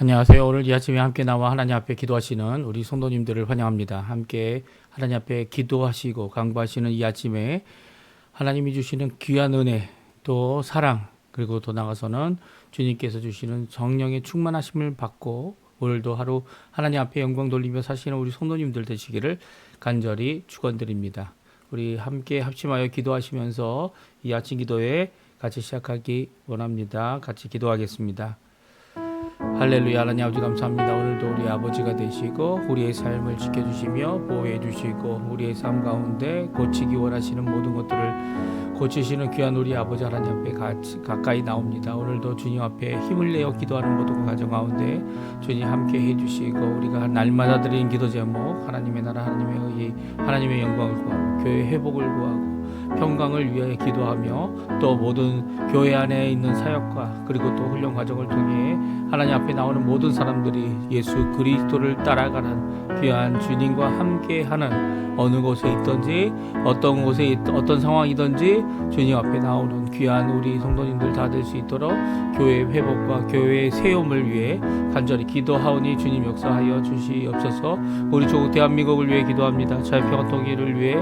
안녕하세요. 오늘 이 아침에 함께 나와 하나님 앞에 기도하시는 우리 성도님들을 환영합니다. 함께 하나님 앞에 기도하시고 강구하시는 이 아침에 하나님이 주시는 귀한 은혜, 또 사랑, 그리고 더 나아가서는 주님께서 주시는 성령의 충만하심을 받고 오늘도 하루 하나님 앞에 영광 돌리며 사시는 우리 성도님들 되시기를 간절히 축원드립니다. 우리 함께 합심하여 기도하시면서 이 아침 기도에 같이 시작하기 원합니다. 같이 기도하겠습니다. 할렐루야. 하나님 아버지 감사합니다. 오늘도 우리 아버지가 되시고 우리의 삶을 지켜주시며 보호해 주시고 우리의 삶 가운데 고치기 원하시는 모든 것들을 고치시는 귀한 우리 아버지 하나님 앞에 가까이 나옵니다. 오늘도 주님 앞에 힘을 내어 기도하는 모든 가정 가운데 주님 함께 해주시고 우리가 날마다 드리는 기도 제목 하나님의 나라 하나님의 의의 하나님의 영광을 구하고 교회 회복을 구하고 평강을 위하여 기도하며 또 모든 교회 안에 있는 사역과 그리고 또 훈련 과정을 통해 하나님 앞에 나오는 모든 사람들이 예수 그리스도를 따라가는 귀한 주님과 함께하는 어느 곳에 있든지 어떤 곳에 어떤 상황이든지 주님 앞에 나오는 귀한 우리 성도님들 다 될 수 있도록 교회 회복과 교회의 세움을 위해 간절히 기도하오니 주님 역사하여 주시옵소서. 우리 조국 대한민국을 위해 기도합니다. 자유평화 통일을 위해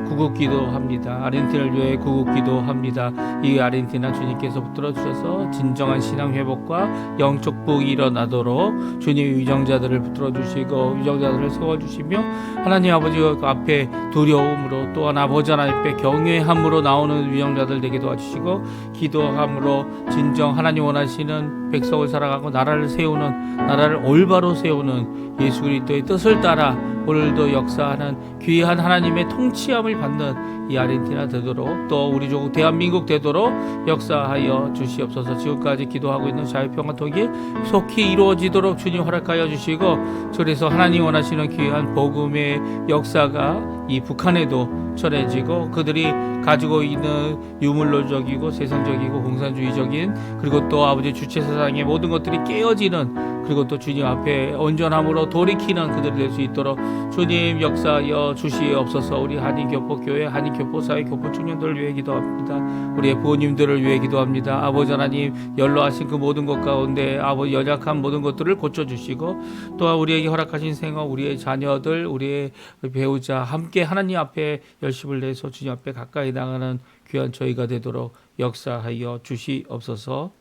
구국 기도합니다. 아르헨티나를 위해 구국 기도합니다. 이 아르헨티나 주님께서 붙들어 주셔서 진정한 신앙 회복과 영적 복이 일어나도록 주님의 위정자들을 붙들어 주시고 위정자들을 세워 주시며 하나님 아버지 앞에 두려움으로 또한 아버지 하나님 앞에 경외함으로 나오는 위정자들 되게 도와주시고 기도함으로 진정 하나님 원하시는 백성을 살아가고 나라를 세우는 나라를 올바로 세우는 예수 그리스도의 뜻을 따라 오늘도 역사하는 귀한 하나님의 통치함을 받는 이 아르헨티나 되도록 또 우리 조국 대한민국 되도록 역사하여 주시옵소서. 지금까지 기도하고 있는 자유평화 통일 속히 이루어지도록 주님 허락하여 주시고 그래서 하나님 원하시는 귀한 복음의 역사가 이 북한에도 전해지고 그들이 가지고 있는 유물론적이고 세상적이고 공산주의적인 그리고 또 아버지 주체사상의 모든 것들이 깨어지는 그리고 또 주님 앞에 온전함으로 돌이키는 그들이 될 수 있도록 주님 역사하여 주시옵소서. 우리 한인교포교회 한인교포사회 교포청년들을 위해 기도합니다. 우리의 부모님들을 위해 기도합니다. 아버지 하나님 연로하신 그 모든 것 가운데 아버지 연약한 모든 것들을 고쳐주시고 또한 우리에게 허락하신 생업 우리의 자녀들 우리의 배우자 함께 하나님 앞에 열심을 내서 주님 앞에 가까이 나가는 귀한 저희가 되도록 역사하여 주시옵소서.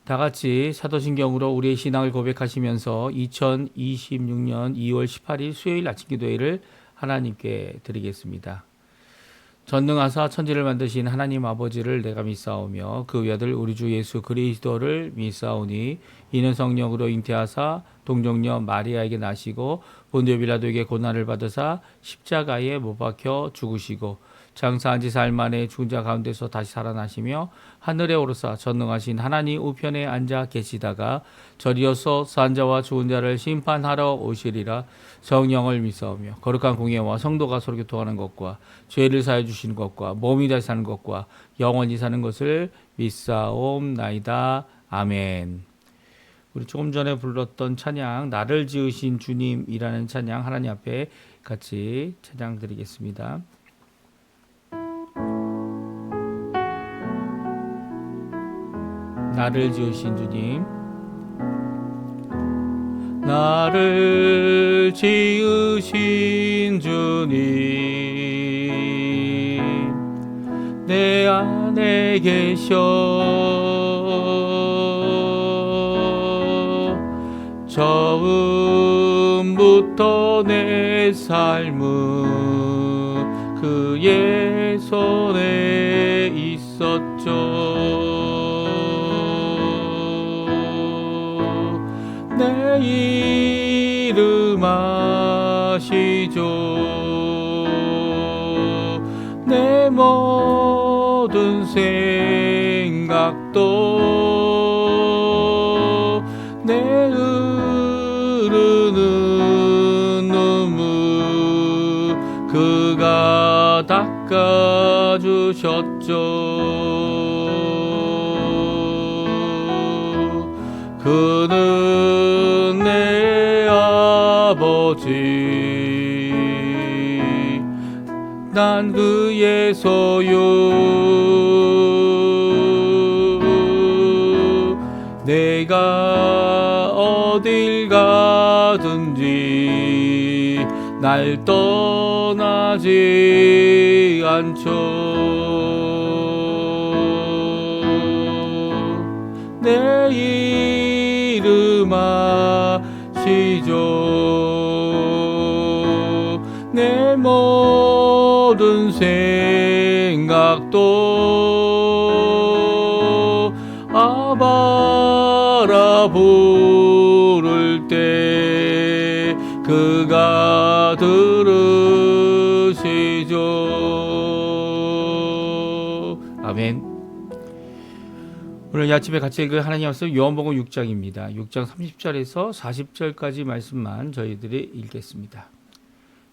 다 같이 사도신경으로 우리의 신앙을 고백하시면서 2026년 2월 18일 수요일 아침 기도회를 하나님께 드리겠습니다. 전능하사 천지를 만드신 하나님 아버지를 내가 믿사오며 그 외아들 우리 주 예수 그리스도를 믿사오니 이는 성령으로 잉태하사 동정녀 마리아에게 나시고 본디오 빌라도에게 고난을 받으사 십자가에 못 박혀 죽으시고 장사한 지 사흘 만에 죽은 자 가운데서 다시 살아나시며 하늘에 오르사 전능하신 하나님 우편에 앉아 계시다가 저리어서 산 자와 죽은 자를 심판하러 오시리라. 성령을 믿사오며 거룩한 공예와 성도가 서로 교통하는 것과 죄를 사해 주시는 것과 몸이 다시 사는 것과 영원히 사는 것을 믿사옵나이다. 아멘. 우리 조금 전에 불렀던 찬양 나를 지으신 주님이라는 찬양 하나님 앞에 같이 찬양 드리겠습니다. 나를 지으신 주님 나를 지으신 주님 내 안에 계셔 처음부터 내 삶은 그의 손에 있었죠. 내 이름 아시죠. 내 모든 생각도 내 흐르는 눈물 그가 닦아주셨죠. 그는 내 아버지 난 그의 소유 어딜 가든지 날 떠나지 않죠. 내 이름 아시죠. 내 모든 생각도 아바라 부를 때 그가 들으시죠. 아멘. 오늘 이 아침에 같이 읽을 하나님 말씀 요한복음 6장입니다. 6장 30절에서 40절까지 말씀만 저희들이 읽겠습니다.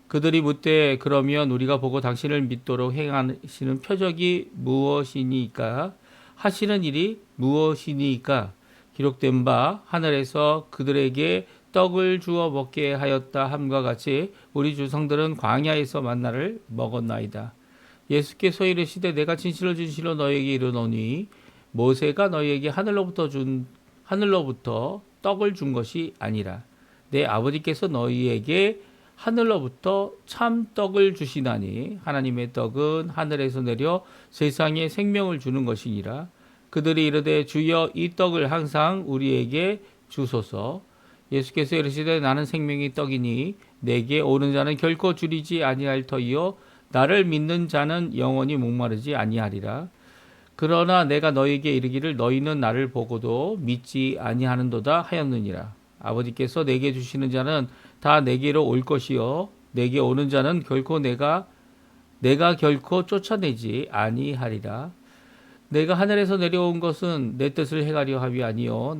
그들이 묻되 그러면 우리가 보고 당신을 믿도록 행하시는 표적이 무엇이니까 하시는 일이 무엇이니까 기록된 바 하늘에서 그들에게 떡을 주어 먹게 하였다 함과 같이 우리 주성들은 광야에서 만나를 먹었나이다. 예수께서 이르시되 내가 진실로 너에게 이르노니 모세가 너희에게 하늘로부터 떡을 준 것이 아니라 내 아버지께서 너희에게 하늘로부터 참 떡을 주시나니 하나님의 떡은 하늘에서 내려 세상에 생명을 주는 것이니라. 그들이 이르되 주여 이 떡을 항상 우리에게 주소서. 예수께서 이르시되 나는 생명의 떡이니 내게 오는 자는 결코 줄이지 아니할 터이요 나를 믿는 자는 영원히 목마르지 아니하리라. 그러나 내가 너희에게 이르기를 너희는 나를 보고도 믿지 아니하는도다 하였느니라. 아버지께서 내게 주시는 자는 다 내게로 올 것이요 내게 오는 자는 결코 내가 결코 쫓아내지 아니하리라. 내가 하늘에서 내려온 것은 내 뜻을 행하려 함이 아니요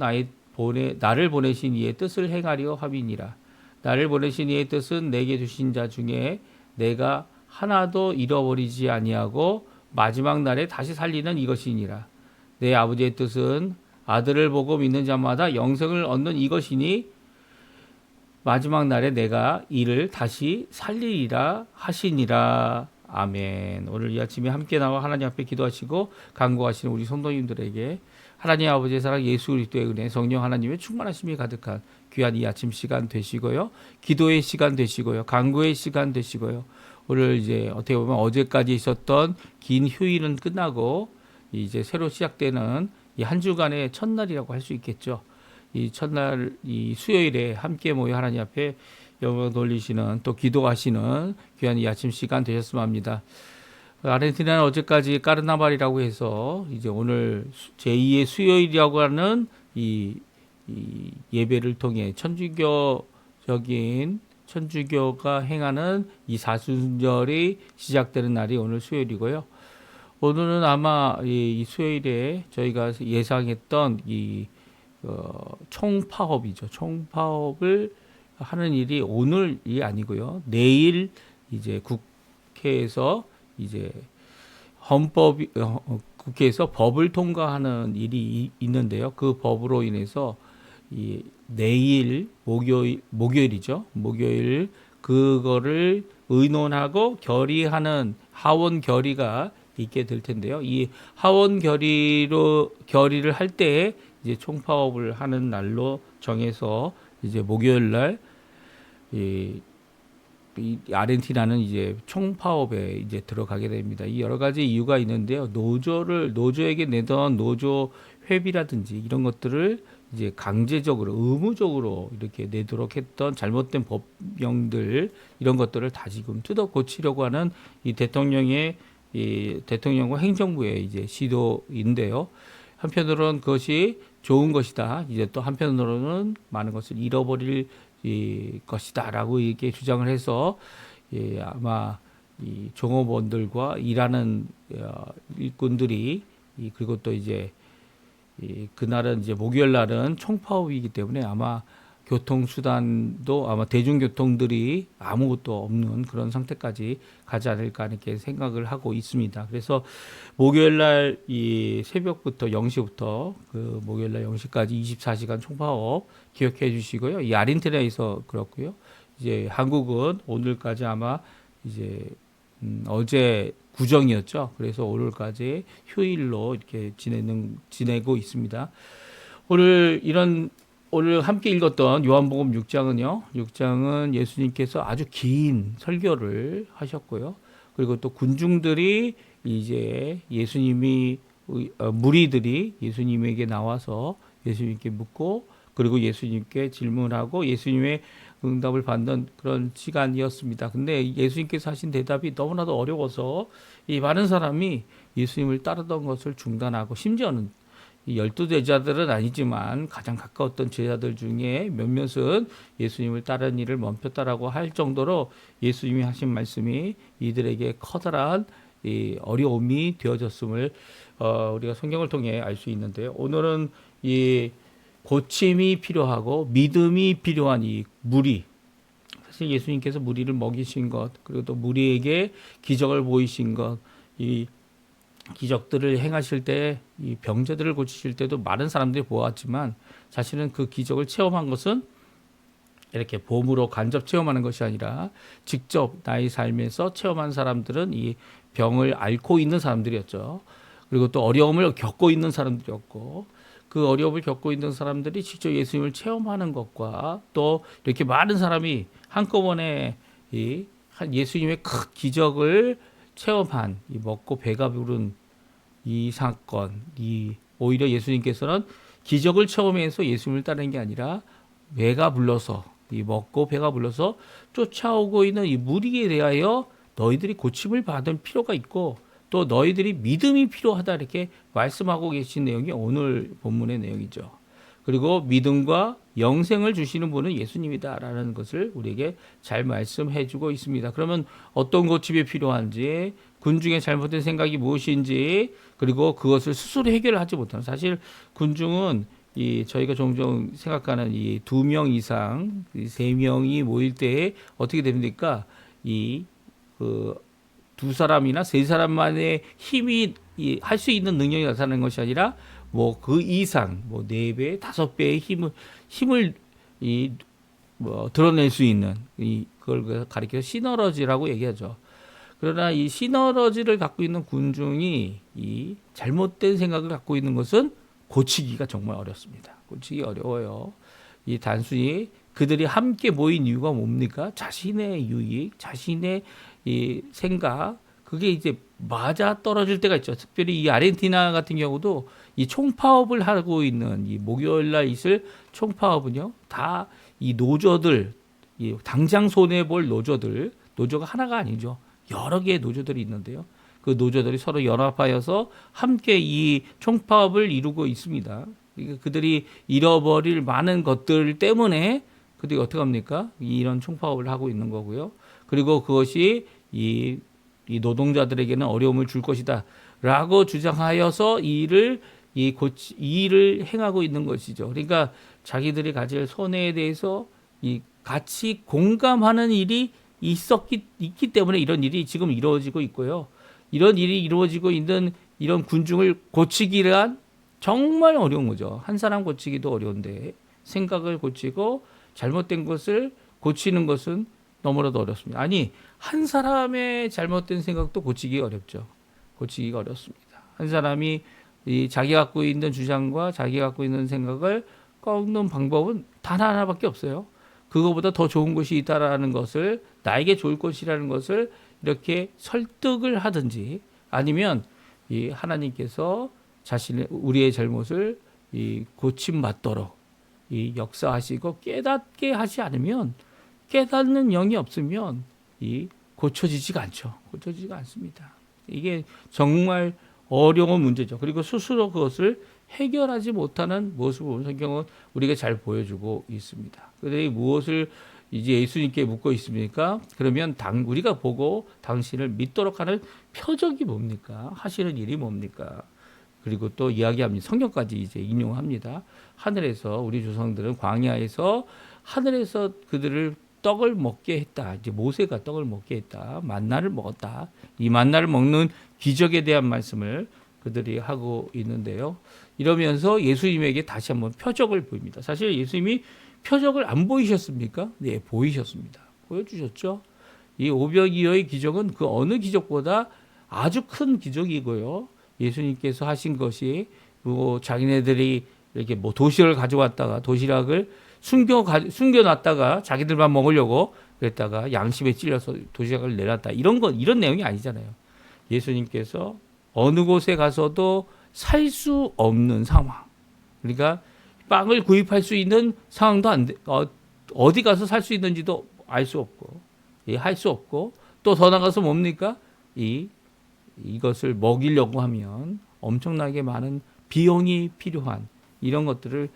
나를 보내신 이의 뜻을 행하려 함이니라. 나를 보내신 이의 뜻은 내게 주신 자 중에 내가 하나도 잃어버리지 아니하고 마지막 날에 다시 살리는 이것이니라. 내 아버지의 뜻은 아들을 보고 믿는 자마다 영생을 얻는 이것이니 마지막 날에 내가 이를 다시 살리리라 하시니라. 아멘. 오늘 이 아침에 함께 나와 하나님 앞에 기도하시고 간구하시는 우리 성도님들에게 하나님 아버지의 사랑 예수 그리스도의 은혜 성령 하나님의 충만하심이 가득한 귀한 이 아침 시간 되시고요. 기도의 시간 되시고요. 간구의 시간 되시고요. 오늘 이제 어떻게 보면 어제까지 있었던 긴 휴일은 끝나고 이제 새로 시작되는 이 한 주간의 첫날이라고 할 수 있겠죠. 이 첫날 이 수요일에 함께 모여 하나님 앞에 영광 돌리시는 또 기도하시는 귀한 이 아침 시간 되셨으면 합니다. 아르헨티나는 어제까지 까르나발이라고 해서 이제 오늘 제2의 수요일이라고 하는 이 예배를 통해 천주교가 행하는 이 사순절이 시작되는 날이 오늘 수요일이고요. 오늘은 아마 이 수요일에 저희가 예상했던 총파업이죠. 총파업을 하는 일이 오늘이 아니고요. 내일 이제 국회에서 이제 국회에서 법을 통과하는 일이 있는데요. 그 법으로 인해서 내일 목요일이죠. 목요일 그거를 의논하고 결의하는 하원 결의가 있게 될 텐데요. 이 하원 결의를 할 때 이제 총파업을 하는 날로 정해서 이제 목요일 날 이 아르헨티나는 이제 총파업에 이제 들어가게 됩니다. 이 여러 가지 이유가 있는데요. 노조에게 내던 노조 회비라든지 이런 것들을 이제 강제적으로 의무적으로 이렇게 내도록 했던 잘못된 법령들 이런 것들을 다지금 뜯어 고치려고 하는 이 대통령과 행정부의 이제 시도인데요. 한편으로는 그것이 좋은 것이다. 이제 또 한편으로는 많은 것을 잃어버릴 것이다라고 이렇게 주장을 해서 아마 이 종업원들과 일하는 일꾼들이 그리고 또 이제 그날은 이제 목요일 날은 총파업이기 때문에 아마 교통수단도 아마 대중교통들이 아무것도 없는 그런 상태까지 가지 않을까 이렇게 생각을 하고 있습니다. 그래서 목요일 날 이 새벽부터 0시부터 그 목요일 날 0시까지 24시간 총파업 기억해 주시고요. 이 아르헨티나에서 그렇고요. 이제 한국은 오늘까지 아마 이제 어제 구정이었죠. 그래서 오늘까지 휴일로 이렇게 지내고 있습니다. 오늘 이런 오늘 함께 읽었던 요한복음 6장은요. 6장은 예수님께서 아주 긴 설교를 하셨고요. 그리고 또 군중들이 이제 무리들이 예수님에게 나와서 예수님께 묻고 그리고 예수님께 질문하고 예수님의 응답을 받는 그런 시간이었습니다. 근데 예수님께서 하신 대답이 너무나도 어려워서 이 많은 사람이 예수님을 따르던 것을 중단하고 심지어는 이 12제자들은 아니지만 가장 가까웠던 제자들 중에 몇몇은 예수님을 따르는 일을 멈췄다라고 할 정도로 예수님이 하신 말씀이 이들에게 커다란 이 어려움이 되어졌음을 우리가 성경을 통해 알 수 있는데요. 오늘은 이 고침이 필요하고 믿음이 필요한 이 무리, 사실 예수님께서 무리를 먹이신 것, 그리고 또 무리에게 기적을 보이신 것, 이 기적들을 행하실 때, 이 병자들을 고치실 때도 많은 사람들이 보았지만 사실은 그 기적을 체험한 것은 이렇게 봄으로 간접 체험하는 것이 아니라 직접 나의 삶에서 체험한 사람들은 이 병을 앓고 있는 사람들이었죠. 그리고 또 어려움을 겪고 있는 사람들이었고 그 어려움을 겪고 있는 사람들이 직접 예수님을 체험하는 것과 또 이렇게 많은 사람이 한꺼번에 이 예수님의 큰 기적을 체험한 이 먹고 배가 부른 이 사건, 이 오히려 예수님께서는 기적을 체험해서 예수님을 따르는 게 아니라 배가 불러서 이 먹고 배가 불러서 쫓아오고 있는 이 무리에 대하여 너희들이 고침을 받을 필요가 있고 또 너희들이 믿음이 필요하다 이렇게 말씀하고 계신 내용이 오늘 본문의 내용이죠. 그리고 믿음과 영생을 주시는 분은 예수님이다라는 것을 우리에게 잘 말씀해 주고 있습니다. 그러면 어떤 고침이 필요한지, 군중의 잘못된 생각이 무엇인지, 그리고 그것을 스스로 해결하지 못하는, 사실 군중은 이 저희가 종종 생각하는 이 2명 이상, 3명이 모일 때 어떻게 됩니까? 두 사람이나 세 사람만의 힘이 할 수 있는 능력이 나타나는 것이 아니라 뭐 그 이상 뭐 4배, 5배의 힘을 드러낼 수 있는 그걸 가리켜서 시너러지라고 얘기하죠. 그러나 이 시너러지를 갖고 있는 군중이 이 잘못된 생각을 갖고 있는 것은 고치기가 정말 어렵습니다. 고치기 어려워요. 이 단순히 그들이 함께 모인 이유가 뭡니까? 자신의 유익, 자신의 이 생각, 그게 이제 맞아 떨어질 때가 있죠. 특별히 이 아르헨티나 같은 경우도 이 총파업을 하고 있는 이 목요일 날 있을 총파업은요, 다 이 노조들, 이 당장 손해 볼 노조가 하나가 아니죠. 여러 개의 노조들이 있는데요. 그 노조들이 서로 연합하여서 함께 이 총파업을 이루고 있습니다. 그러니까 그들이 잃어버릴 많은 것들 때문에 그들이 어떻게 합니까? 이런 총파업을 하고 있는 거고요. 그리고 그것이 이 노동자들에게는 어려움을 줄 것이다라고 주장하여서 이 일을 행하고 있는 것이죠. 그러니까 자기들이 가질 손해에 대해서 같이 공감하는 일이 있기 때문에 이런 일이 지금 이루어지고 있고요. 이런 일이 이루어지고 있는 이런 군중을 고치기란 정말 어려운 거죠. 한 사람 고치기도 어려운데 생각을 고치고 잘못된 것을 고치는 것은 너무나도 어렵습니다. 아니, 한 사람의 잘못된 생각도 고치기 어렵죠. 고치기가 어렵습니다. 한 사람이 자기가 갖고 있는 주장과 자기가 갖고 있는 생각을 꺾는 방법은 단 하나밖에 없어요. 그거보다 더 좋은 것이 있다라는 것을, 나에게 좋을 것이라는 것을 이렇게 설득을 하든지, 아니면 이 하나님께서 우리의 잘못을 고침받도록 역사하시고 깨닫게 하지 않으면, 깨닫는 영이 없으면 고쳐지지가 않죠. 고쳐지지가 않습니다. 이게 정말 어려운 문제죠. 그리고 스스로 그것을 해결하지 못하는 모습을 성경은 우리가 잘 보여주고 있습니다. 그들이 무엇을 이제 예수님께 묻고 있습니까? 그러면 우리가 보고 당신을 믿도록 하는 표적이 뭡니까? 하시는 일이 뭡니까? 그리고 또 이야기합니다. 성경까지 이제 인용합니다. 하늘에서 우리 조상들은 광야에서 하늘에서 그들을 떡을 먹게 했다. 이제 모세가 떡을 먹게 했다. 만나를 먹었다. 이 만나를 먹는 기적에 대한 말씀을 그들이 하고 있는데요. 이러면서 예수님에게 다시 한번 표적을 보입니다. 사실 예수님이 표적을 안 보이셨습니까? 네, 보이셨습니다. 보여주셨죠. 이 오병이어의 기적은 그 어느 기적보다 아주 큰 기적이고요. 예수님께서 하신 것이 자기네들이 이렇게 뭐 도시락을 가져왔다가 도시락을 숨겨놨다가 자기들만 먹으려고 그랬다가 양심에 찔려서 도시락을 내놨다. 이런 내용이 아니잖아요. 예수님께서 어느 곳에 가서도 살 수 없는 상황. 그러니까 빵을 구입할 수 있는 상황도 안 돼. 어디 가서 살 수 있는지도 알 수 없고, 할 수 없고, 또 더 나가서 뭡니까? 이것을 먹이려고 하면 엄청나게 많은 비용이 필요한 이런 것들을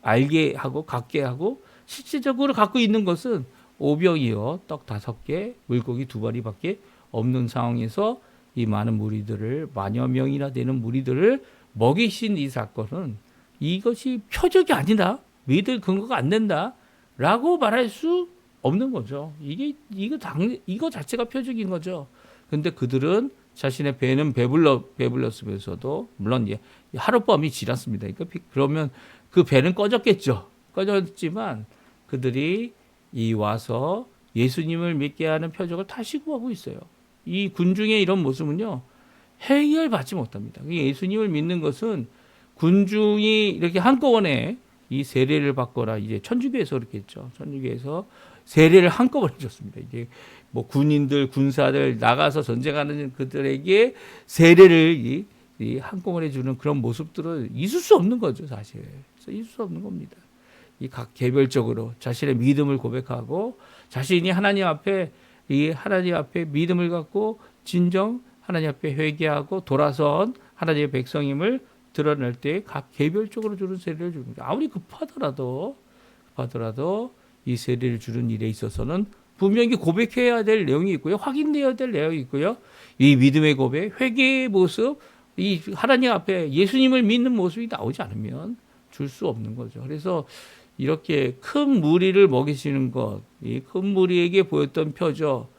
알게 하고 갖게 하고 실질적으로 갖고 있는 것은 오병이어 떡 5개, 물고기 2마리밖에 없는 상황에서 이 많은 무리들을 만여 명이나 되는 무리들을 먹이신 이 사건은 이것이 표적이 아니다. 믿을 근거가 안 된다라고 말할 수 없는 거죠. 이거 자체가 표적인 거죠. 근데 그들은 자신의 배는 배불렀으면서도 물론 하룻밤이 지났습니다. 그러면 그 배는 꺼졌겠죠. 꺼졌지만 그들이 와서 예수님을 믿게 하는 표적을 다시 구하고 있어요. 이 군중의 이런 모습은요, 해결받지 못합니다. 예수님을 믿는 것은 군중이 이렇게 한꺼번에 이 세례를 받거나 이제 천주교에서 그렇게 했죠. 천주교에서 세례를 한꺼번에 줬습니다. 이제 뭐 군인들, 군사들 나가서 전쟁하는 그들에게 세례를 한꺼번에 주는 그런 모습들은 있을 수 없는 거죠, 사실. 그래서 있을 수 없는 겁니다. 이 각 개별적으로 자신의 믿음을 고백하고 자신이 하나님 앞에 믿음을 갖고 진정 하나님 앞에 회개하고 돌아선 하나님의 백성임을 드러낼 때 각 개별적으로 주는 세례를 주는 거죠. 아무리 급하더라도 이 세례를 주는 일에 있어서는 분명히 고백해야 될 내용이 있고요. 확인되어야 될 내용이 있고요. 이 믿음의 고백, 회개의 모습, 이 하나님 앞에 예수님을 믿는 모습이 나오지 않으면 줄 수 없는 거죠. 그래서 이렇게 큰 무리를 먹이시는 것, 이 큰 무리에게 보였던 표적,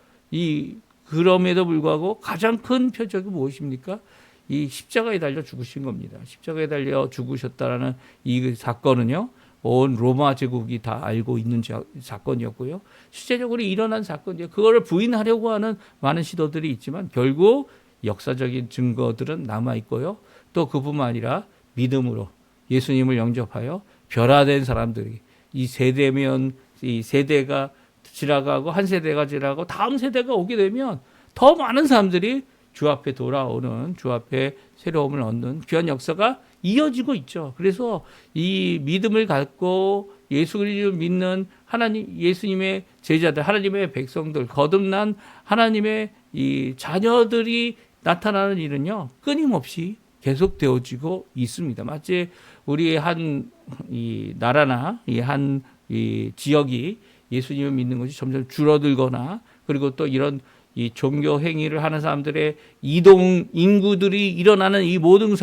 그럼에도 불구하고 가장 큰 표적이 무엇입니까? 이 십자가에 달려 죽으신 겁니다. 십자가에 달려 죽으셨다라는 이 사건은요, 온 로마 제국이 다 알고 있는 사건이었고요. 실제적으로 일어난 사건이에요. 그거를 부인하려고 하는 많은 시도들이 있지만 결국 역사적인 증거들은 남아 있고요. 또 그뿐만 아니라 믿음으로 예수님을 영접하여 변화된 사람들이 이 세대가 지나가고 한 세대가 지나가고 다음 세대가 오게 되면 더 많은 사람들이 주 앞에 돌아오는, 주 앞에 새로움을 얻는 귀한 역사가 이어지고 있죠. 그래서 이 믿음을 갖고 예수를 믿는 예수님의 제자들, 하나님의 백성들, 거듭난 하나님의 이 자녀들이 나타나는 일은요, 끊임없이 계속되어지고 있습니다. 마치 우리의 이 나라나 이 지역이 예수님을 믿는 것이 점점 줄어들거나, 그리고 또 이런 이 종교 행위를 하는 사람들의 인구들이 일어나는 이 모든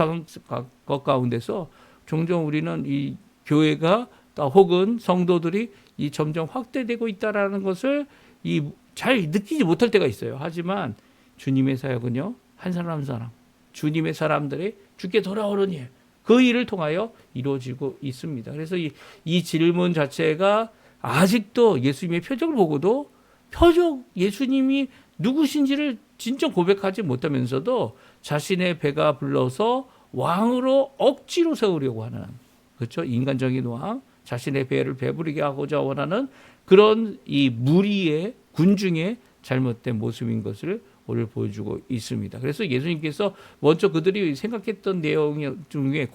것 가운데서 종종 우리는 이 교회가 혹은 성도들이 점점 확대되고 있다라는 것을 잘 느끼지 못할 때가 있어요. 하지만 주님의 사역은요, 한 사람 한 사람, 주님의 사람들이 주께 돌아오는 일, 그 일을 통하여 이루어지고 있습니다. 그래서 이 질문 자체가 아직도 예수님의 표적을 보고도 예수님이 누구신지를 진짜 고백하지 못하면서도 자신의 배가 불러서 왕으로 억지로 세우려고 하는, 그렇죠? 인간적인 왕, 자신의 배를 배부르게 하고자 원하는 그런 이 무리의 군중의 잘못된 모습인 것을 오늘 보여주고 있습니다. 그래서 예수님께서 먼저 그들이 생각했던 내용 중에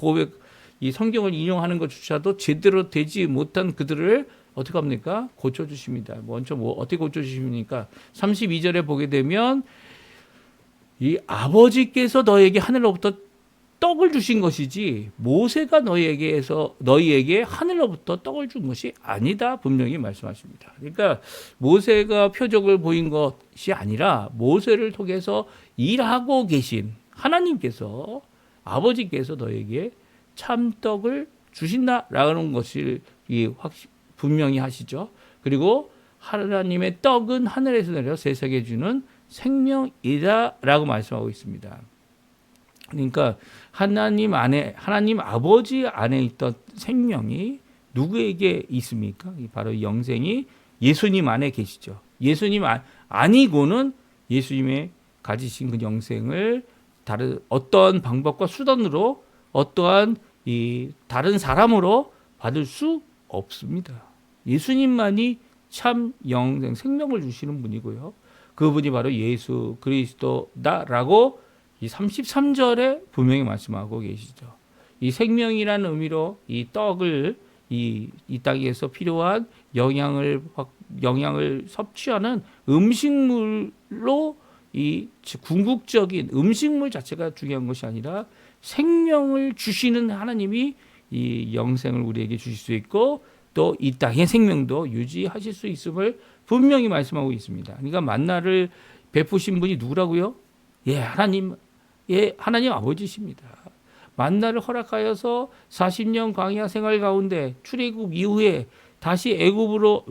이 성경을 인용하는 것조차도 제대로 되지 못한 그들을 어떻게 합니까? 고쳐주십니다. 먼저 어떻게 고쳐주십니까? 32절에 보게 되면 이 아버지께서 너에게 하늘로부터 떡을 주신 것이지 모세가 너희에게 하늘로부터 떡을 준 것이 아니다. 분명히 말씀하십니다. 그러니까 모세가 표적을 보인 것이 아니라 모세를 통해서 일하고 계신 하나님께서, 아버지께서 너에게 참떡을 주신다라는 것을 분명히 하시죠. 그리고 하나님의 떡은 하늘에서 내려 세상에 주는 생명이다라고 말씀하고 있습니다. 그러니까 하나님 아버지 안에 있던 생명이 누구에게 있습니까? 바로 영생이 예수님 안에 계시죠. 예수님 아니고는 예수님의 가지신 그 영생을 다른 어떠한 방법과 수단으로 어떠한 이 다른 사람으로 받을 수 없습니다. 예수님만이 참 영생 생명을 주시는 분이고요. 그분이 바로 예수 그리스도다라고 이 33절에 분명히 말씀하고 계시죠. 이 생명이라는 의미로 이 떡을 이 땅에서 필요한 영양을 섭취하는 음식물로 이 궁극적인 음식물 자체가 중요한 것이 아니라 생명을 주시는 하나님이 이 영생을 우리에게 주실 수 있고 또 이 땅의 생명도 유지하실 수 있음을 분명히 말씀하고 있습니다. 그러니까 만나를 베푸신 분이 누구라고요? 하나님 아버지십니다. 만나를 허락하여서 40년 광야 생활 가운데 출애굽 이후에 다시 애굽으로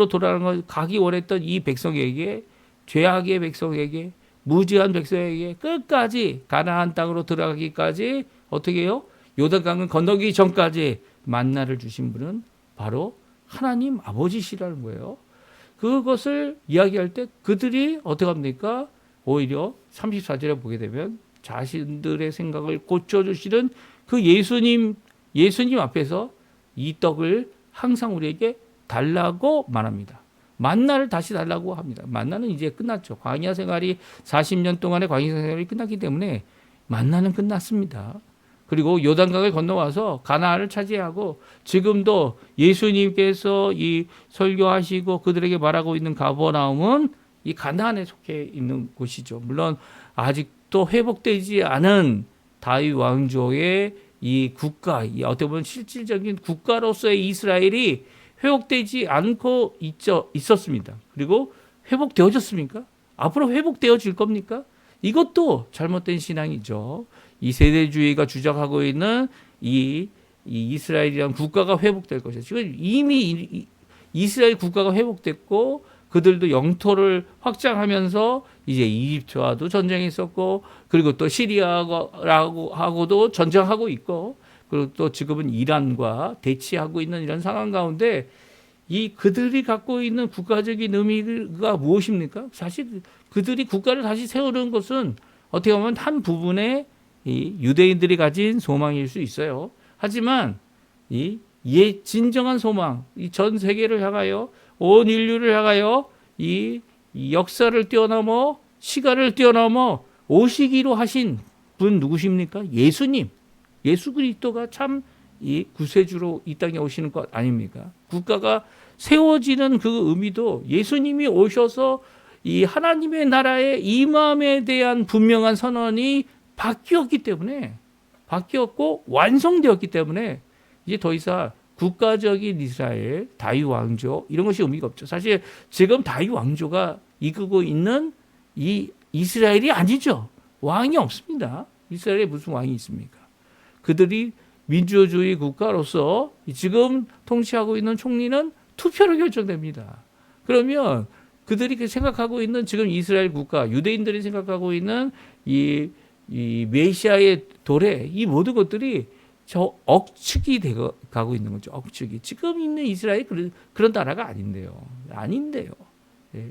돌아가는 걸 가기 원했던 이 백성에게 죄악의 백성에게 무지한 백성에게 끝까지 가나안 땅으로 들어가기까지 어떻게 해요? 요단강을 건너기 전까지 만나를 주신 분은 바로 하나님 아버지시라는 거예요. 그것을 이야기할 때 그들이 어떻게 합니까? 오히려 34절에 보게 되면 자신들의 생각을 고쳐주시는 그 예수님 앞에서 이 떡을 항상 우리에게 달라고 말합니다. 만나를 다시 달라고 합니다. 만나는 이제 끝났죠. 광야 생활이 40년 동안의 광야 생활이 끝났기 때문에 만나는 끝났습니다. 그리고 요단강을 건너와서 가나안을 차지하고 지금도 예수님께서 이 설교하시고 그들에게 말하고 있는 가버나움은 이 가나안에 속해 있는 곳이죠. 물론 아직도 회복되지 않은 다윗 왕조의 이 국가, 어떻게 보면 실질적인 국가로서의 이스라엘이 회복되지 않고 있었습니다. 그리고 회복되어졌습니까? 앞으로 회복되어질 겁니까? 이것도 잘못된 신앙이죠. 이 세대주의가 주장하고 있는 이 이스라엘이라는 국가가 회복될 것이죠. 지금 이미 이스라엘 국가가 회복됐고 그들도 영토를 확장하면서 이제 이집트와도 전쟁이 있었고 그리고 또 시리아하고도 전쟁하고 있고 그리고 또 지금은 이란과 대치하고 있는 이런 상황 가운데 이 그들이 갖고 있는 국가적인 의미가 무엇입니까? 사실 그들이 국가를 다시 세우는 것은 어떻게 보면 한 부분의 이 유대인들이 가진 소망일 수 있어요. 하지만 이 진정한 소망, 이 전 세계를 향하여 온 인류를 향하여 이 역사를 뛰어넘어 시간을 뛰어넘어 오시기로 하신 분 누구십니까? 예수님. 예수 그리스도가 참 이 구세주로 이 땅에 오시는 것 아닙니까? 국가가 세워지는 그 의미도 예수님이 오셔서 이 하나님의 나라의 임함에 대한 분명한 선언이 바뀌었고 완성되었기 때문에 이제 더 이상 국가적인 이스라엘, 다윗 왕조 이런 것이 의미가 없죠. 사실 지금 다윗 왕조가 이끌고 있는 이 이스라엘이 아니죠. 왕이 없습니다. 이스라엘에 무슨 왕이 있습니까? 그들이 민주주의 국가로서 지금 통치하고 있는 총리는 투표로 결정됩니다. 그러면 그들이 생각하고 있는 지금 이스라엘 국가, 유대인들이 생각하고 있는 이 메시아의 도래, 이 모든 것들이 저 억측이 가고 있는 거죠. 억측이. 지금 있는 이스라엘이 그런 나라가 아닌데요. 예.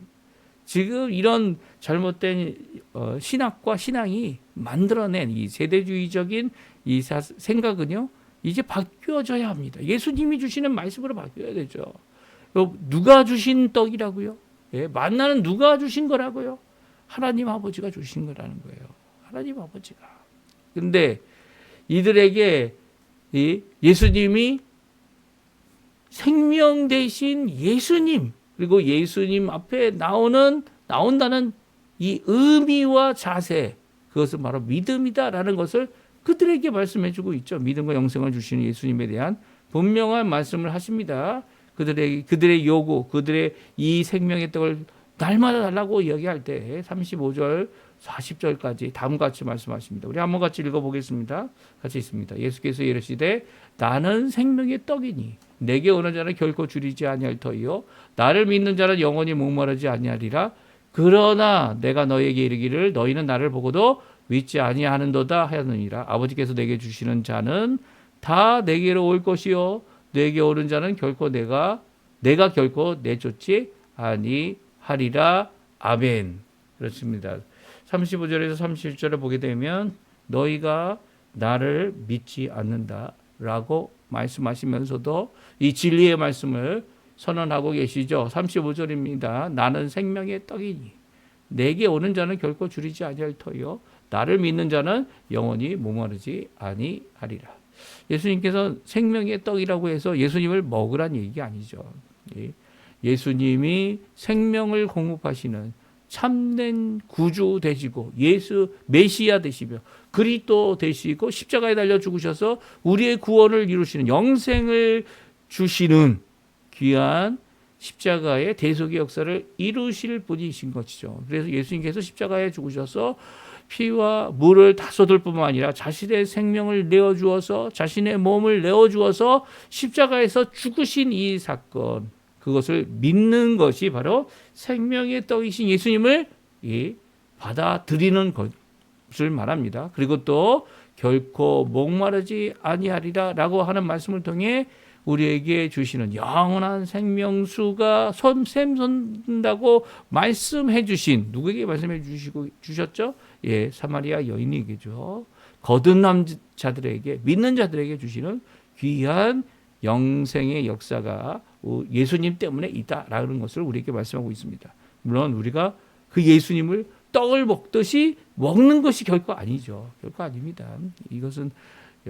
지금 이런 잘못된 신학과 신앙이 만들어낸 이 세대주의적인 이 생각은요, 이제 바뀌어져야 합니다. 예수님이 주시는 말씀으로 바뀌어야 되죠. 누가 주신 떡이라고요? 예, 만나는 누가 주신 거라고요? 하나님 아버지가 주신 거라는 거예요. 하나님 아버지가. 근데 이들에게 예수님이 생명 대신 예수님, 그리고 예수님 앞에 나온다는 이 의미와 자세, 그것은 바로 믿음이다라는 것을 그들에게 말씀해 주고 있죠. 믿음과 영생을 주시는 예수님에 대한 분명한 말씀을 하십니다. 그들의 요구, 그들의 이 생명의 떡을 날마다 달라고 이야기할 때 35절, 40절까지 다음과 같이 말씀하십니다. 우리 한번 같이 읽어보겠습니다. 같이 있습니다. 예수께서 이르시되 나는 생명의 떡이니 내게 오는 자는 결코 줄이지 아니할 터이요 나를 믿는 자는 영원히 목마르지 아니하리라. 그러나 내가 너에게 이르기를 너희는 나를 보고도 믿지 아니하는도다 하였느니라. 아버지께서 내게 주시는 자는 다 내게로 올 것이요 내게 오는 자는 결코 내가 결코 내쫓지 아니하리라. 아멘. 그렇습니다. 35절에서 37절을 보게 되면 너희가 나를 믿지 않는다라고 말씀하시면서도 이 진리의 말씀을 선언하고 계시죠. 35절입니다. 나는 생명의 떡이니 내게 오는 자는 결코 줄이지 아니할 터이요 나를 믿는 자는 영원히 목마르지 아니하리라. 예수님께서 생명의 떡이라고 해서 예수님을 먹으란 얘기가 아니죠. 예수님이 생명을 공급하시는 참된 구주 되시고 예수 메시아 되시며 그리스도 되시고 십자가에 달려 죽으셔서 우리의 구원을 이루시는 영생을 주시는 귀한 십자가의 대속의 역사를 이루실 분이신 것이죠. 그래서 예수님께서 십자가에 죽으셔서 피와 물을 다 쏟을 뿐만 아니라 자신의 생명을 내어주어서 자신의 몸을 내어주어서 십자가에서 죽으신 이 사건, 그것을 믿는 것이 바로 생명의 떡이신 예수님을 받아들이는 것을 말합니다. 그리고 또 결코 목마르지 아니하리라라고 하는 말씀을 통해 우리에게 주시는 영원한 생명수가 샘솟는다고 말씀해 주신, 누구에게 말씀해 주셨죠? 사마리아 여인에게죠. 거듭난 자들에게, 믿는 자들에게 주시는 귀한 영생의 역사가 예수님 때문에 있다라는 것을 우리에게 말씀하고 있습니다. 물론 우리가 그 예수님을 떡을 먹듯이 먹는 것이 결코 아니죠. 결코 아닙니다. 이것은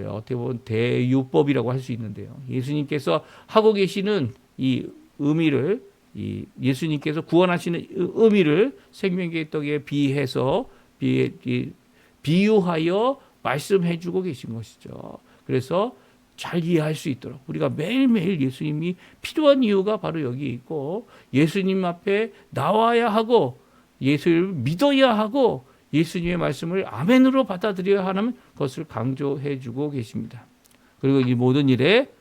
어떻게 보면 대유법이라고 할 수 있는데요. 예수님께서 하고 계시는 이 의미를, 예수님께서 구원하시는 의미를 생명의 떡에 비유하여 말씀해주고 계신 것이죠. 그래서 잘 이해할 수 있도록 우리가 매일매일 예수님이 필요한 이유가 바로 여기 있고, 예수님 앞에 나와야 하고 예수를 믿어야 하고 예수님의 말씀을 아멘으로 받아들여야 하는 것을 강조해 주고 계십니다. 그리고 이 모든 일에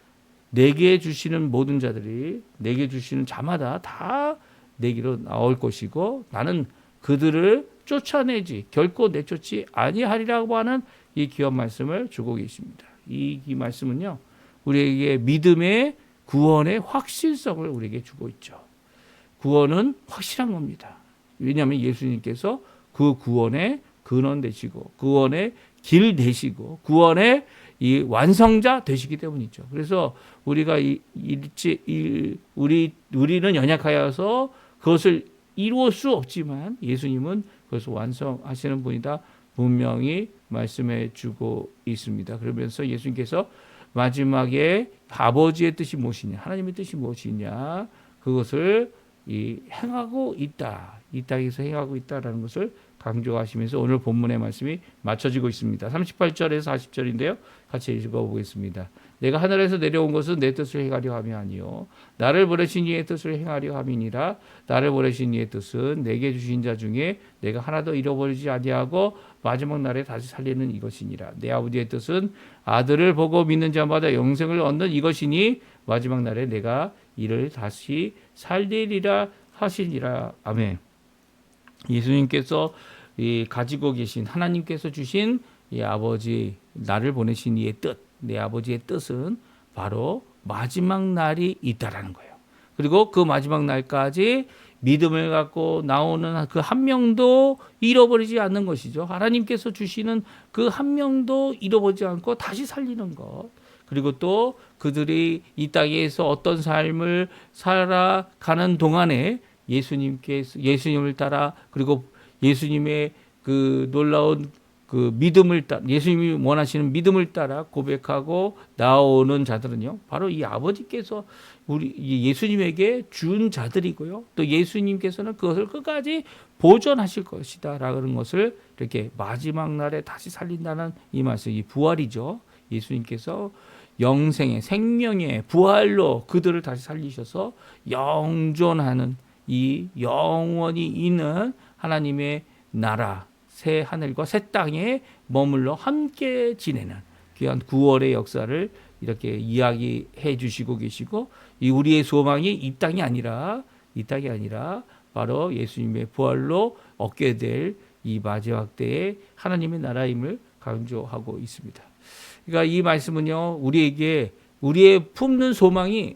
내게 주시는 모든 자들이, 내게 주시는 자마다 다 내게로 나올 것이고 나는 그들을 쫓아내지 결코 내쫓지 아니하리라고 하는 이 귀한 말씀을 주고 계십니다. 이 말씀은요, 우리에게 믿음의 구원의 확실성을 우리에게 주고 있죠. 구원은 확실한 겁니다. 왜냐하면 예수님께서 그 구원의 근원 되시고 구원의 길 되시고 구원의 이 완성자 되시기 때문이죠. 그래서 우리가 우리는 연약하여서 그것을 이루어 수 없지만 예수님은 그것을 완성하시는 분이다 분명히 말씀해 주고 있습니다. 그러면서 예수님께서 마지막에 아버지의 뜻이 무엇이냐, 하나님의 뜻이 무엇이냐, 그것을 행하고 있다, 이 땅에서 행하고 있다라는 것을 강조하시면서 오늘 본문의 말씀이 맞춰지고 있습니다. 38절에서 40절인데요. 같이 읽어보겠습니다. 내가 하늘에서 내려온 것은 내 뜻을 행하려 함이 아니요 나를 보내신 이의 뜻을 행하려 함이니라. 나를 보내신 이의 뜻은 내게 주신 자 중에 내가 하나도 잃어버리지 아니하고 마지막 날에 다시 살리는 이것이니라. 내 아버지의 뜻은 아들을 보고 믿는 자마다 영생을 얻는 이것이니 마지막 날에 내가 이를 다시 살리리라 하시니라. 아멘. 예수님께서 가지고 계신, 하나님께서 주신 이 아버지, 나를 보내신 이의 뜻, 내 아버지의 뜻은 바로 마지막 날이 있다라는 거예요. 그리고 그 마지막 날까지 믿음을 갖고 나오는 그 한 명도 잃어버리지 않는 것이죠. 하나님께서 주시는 그 한 명도 잃어버리지 않고 다시 살리는 것. 그리고 또 그들이 이 땅에서 어떤 삶을 살아가는 동안에 예수님을 따라, 그리고 예수님의 그 놀라운 그 믿음을 따라, 예수님이 원하시는 믿음을 따라 고백하고 나오는 자들은요, 바로 이 아버지께서 예수님에게 준 자들이고요, 또 예수님께서는 그것을 끝까지 보존하실 것이다라는 것을 이렇게 마지막 날에 다시 살린다는 이 말씀, 이 부활이죠. 예수님께서 영생의, 생명의 부활로 그들을 다시 살리셔서 영존하는, 이 영원히 있는 하나님의 나라, 새 하늘과 새 땅에 머물러 함께 지내는 귀한 구원의 역사를 이렇게 이야기해 주시고 계시고, 이 우리의 소망이 이 땅이 아니라 바로 예수님의 부활로 얻게 될 이 마지막 때의 하나님의 나라임을 강조하고 있습니다. 그러니까 이 말씀은요, 우리에게 우리의 품는 소망이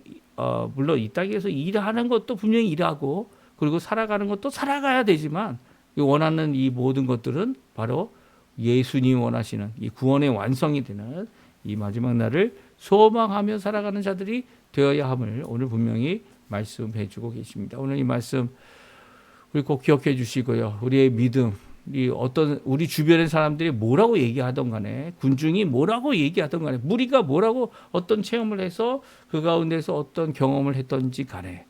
물론 이 땅에서 일하는 것도 분명히 일하고, 그리고 살아가는 것도 살아가야 되지만 원하는 이 모든 것들은 바로 예수님이 원하시는 이 구원의 완성이 되는 이 마지막 날을 소망하며 살아가는 자들이 되어야 함을 오늘 분명히 말씀해 주고 계십니다. 오늘 이 말씀 우리 꼭 기억해 주시고요. 우리의 믿음, 우리 주변의 사람들이 뭐라고 얘기하던 간에, 군중이 뭐라고 얘기하던 간에, 무리가 뭐라고 어떤 체험을 해서 그 가운데서 어떤 경험을 했던지 간에,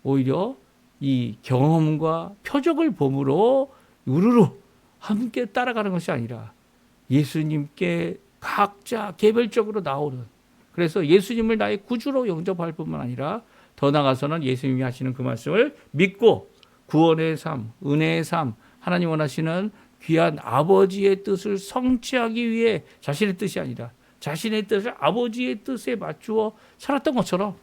오히려 이 경험과 표적을 보므로 우르르 함께 따라가는 것이 아니라 예수님께 각자 개별적으로 나오는, 그래서 예수님을 나의 구주로 영접할 뿐만 아니라 더 나아가서는 예수님이 하시는 그 말씀을 믿고 구원의 삶, 은혜의 삶, 하나님 원하시는 귀한 아버지의 뜻을 성취하기 위해 자신의 뜻이 아니라 자신의 뜻을 아버지의 뜻에 맞추어 살았던 것처럼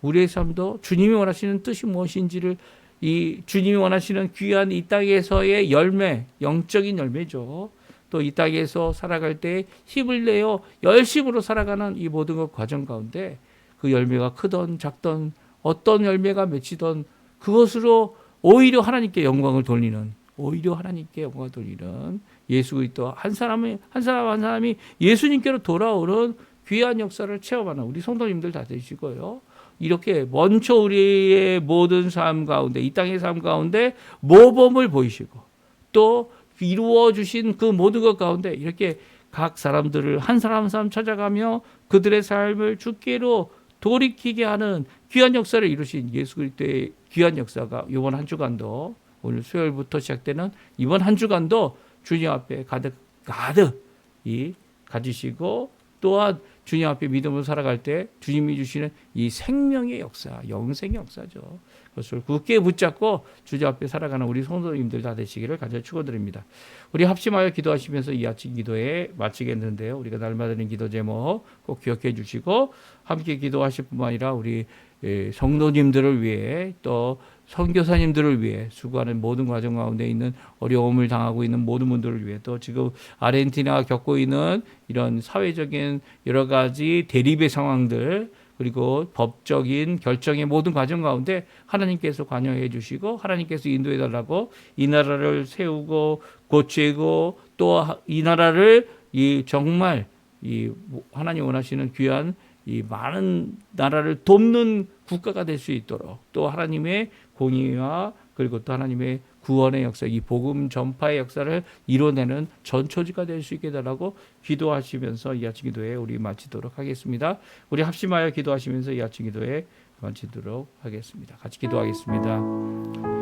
우리의 삶도 주님이 원하시는 뜻이 무엇인지를, 이 주님이 원하시는 귀한 이 땅에서의 열매, 영적인 열매죠. 또 이 땅에서 살아갈 때 힘을 내어 열심으로 살아가는 이 모든 것 과정 가운데 그 열매가 크던 작던 어떤 열매가 맺히던 그것으로 오히려 하나님께 영광을 돌리는, 오히려 하나님께 영광을 돌리는 예수 그리스도 한 사람이 예수님께로 돌아오는 귀한 역사를 체험하는 우리 성도님들 다 되시고요. 이렇게 먼저 우리의 모든 삶 가운데, 이 땅의 삶 가운데 모범을 보이시고 또 이루어 주신 그 모든 것 가운데 이렇게 각 사람들을 한 사람 한 사람 찾아가며 그들의 삶을 주께로 돌이키게 하는 귀한 역사를 이루신 예수 그리스도의 귀한 역사가 이번 한 주간도, 오늘 수요일부터 시작되는 이번 한 주간도 주님 앞에 가득 이 가지시고, 또한 주님 앞에 믿음으로 살아갈 때 주님이 주시는 이 생명의 역사, 영생의 역사죠. 그것을 굳게 붙잡고 주님 앞에 살아가는 우리 성도님들 다 되시기를 간절히 축원드립니다. 우리 합심하여 기도하시면서 이 아침 기도에 마치겠는데요. 우리가 날마다 드리는 기도 제목 꼭 기억해 주시고 함께 기도하실 뿐만 아니라 우리 성도님들을 위해 또 선교사님들을 위해 수고하는 모든 과정 가운데 있는 어려움을 당하고 있는 모든 분들을 위해, 또 지금 아르헨티나가 겪고 있는 이런 사회적인 여러 가지 대립의 상황들, 그리고 법적인 결정의 모든 과정 가운데 하나님께서 관여해 주시고 하나님께서 인도해 달라고 이 나라를 세우고 고치고 또 이 나라를 정말 하나님 원하시는 귀한 이 많은 나라를 돕는 국가가 될 수 있도록, 또 하나님의 공의와 그리고 또 하나님의 구원의 역사, 이 복음 전파의 역사를 이뤄내는 전초지가 될 수 있게 해달라고 기도하시면서 이 아침 기도에 우리 마치도록 하겠습니다. 우리 합심하여 기도하시면서 이 아침 기도에 마치도록 하겠습니다. 같이 기도하겠습니다.